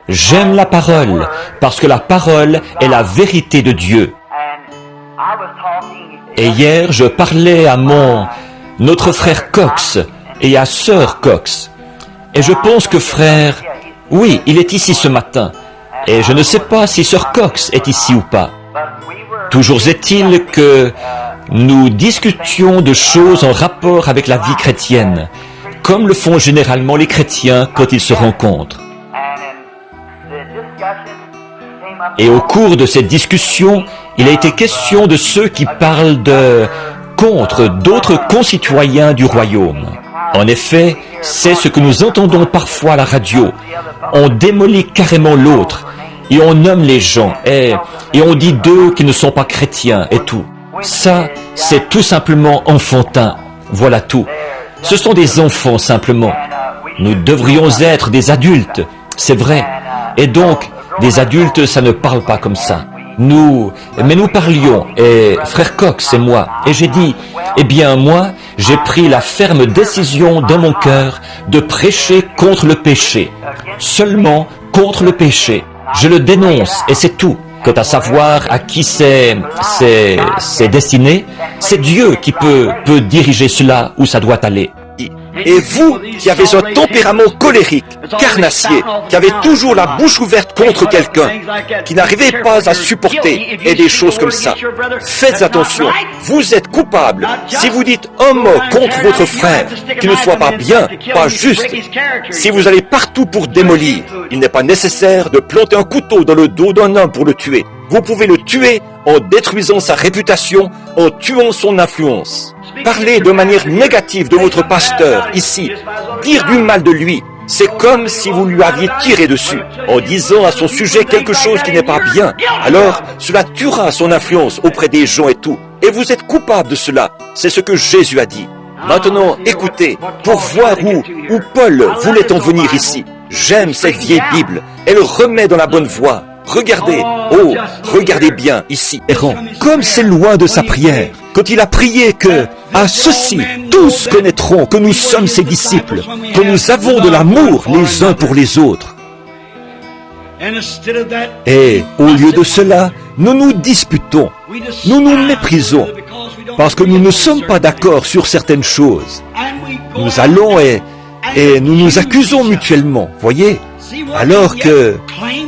J'aime la parole, parce que la parole est la vérité de Dieu. Et hier, je parlais à notre frère Cox et à sœur Cox. Et je pense que frère, oui, il est ici ce matin. Et je ne sais pas si sœur Cox est ici ou pas. Toujours est-il que nous discutions de choses en rapport avec la vie chrétienne, comme le font généralement les chrétiens quand ils se rencontrent. Et au cours de cette discussion, il a été question de ceux qui parlent contre d'autres concitoyens du royaume. En effet, c'est ce que nous entendons parfois à la radio. On démolit carrément l'autre, et on nomme les gens, et on dit d'eux qu'ils ne sont pas chrétiens, et tout. Ça, c'est tout simplement enfantin. Voilà tout. Ce sont des enfants, simplement. Nous devrions être des adultes, c'est vrai. Et donc, des adultes, ça ne parle pas comme ça. Mais nous parlions, et frère Cox et moi, et j'ai dit, eh bien moi, j'ai pris la ferme décision dans mon cœur de prêcher contre le péché. Seulement contre le péché. Je le dénonce, et c'est tout. Quant à savoir à qui c'est destiné, c'est Dieu qui peut diriger cela où ça doit aller. Et vous, qui avez un tempérament colérique, carnassier, qui avez toujours la bouche ouverte contre quelqu'un, qui n'arrivez pas à supporter, et des choses comme ça, faites attention, vous êtes coupable. Si vous dites un mot contre votre frère, qui ne soit pas bien, pas juste, si vous allez partout pour démolir, il n'est pas nécessaire de planter un couteau dans le dos d'un homme pour le tuer. Vous pouvez le tuer en détruisant sa réputation, en tuant son influence. Parler de manière négative de votre pasteur, ici, dire du mal de lui, c'est comme si vous lui aviez tiré dessus, en disant à son sujet quelque chose qui n'est pas bien. Alors, cela tuera son influence auprès des gens et tout. Et vous êtes coupable de cela. C'est ce que Jésus a dit. Maintenant, écoutez, pour voir où Paul voulait en venir ici. J'aime cette vieille Bible. Elle remet dans la bonne voie. Regardez, regardez bien ici, errant, comme c'est loin de sa prière, quand il a prié que, à ceci, tous connaîtront que nous sommes ses disciples, que nous avons de l'amour les uns pour les autres. Et au lieu de cela, nous nous disputons, nous nous méprisons, parce que nous ne sommes pas d'accord sur certaines choses. Nous allons et nous nous accusons mutuellement, voyez ? Alors que,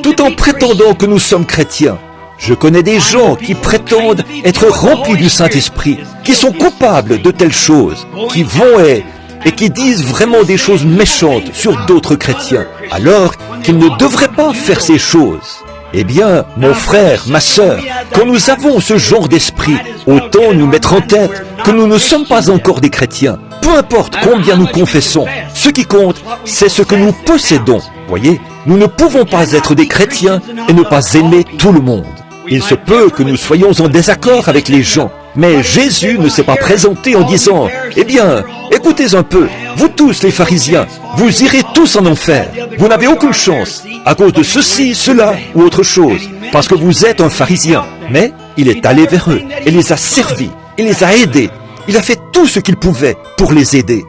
tout en prétendant que nous sommes chrétiens, je connais des gens qui prétendent être remplis du Saint-Esprit, qui sont coupables de telles choses, qui vont et qui disent vraiment des choses méchantes sur d'autres chrétiens, alors qu'ils ne devraient pas faire ces choses. Eh bien, mon frère, ma sœur, quand nous avons ce genre d'esprit, autant nous mettre en tête que nous ne sommes pas encore des chrétiens. Peu importe combien nous confessons, ce qui compte, c'est ce que nous possédons. Voyez, nous ne pouvons pas être des chrétiens et ne pas aimer tout le monde. Il se peut que nous soyons en désaccord avec les gens, mais Jésus ne s'est pas présenté en disant « Eh bien, écoutez un peu, vous tous les pharisiens, vous irez tous en enfer. Vous n'avez aucune chance à cause de ceci, cela ou autre chose, parce que vous êtes un pharisien. » Mais il est allé vers eux et les a servis, il les a aidés. Il a fait tout ce qu'il pouvait pour les aider.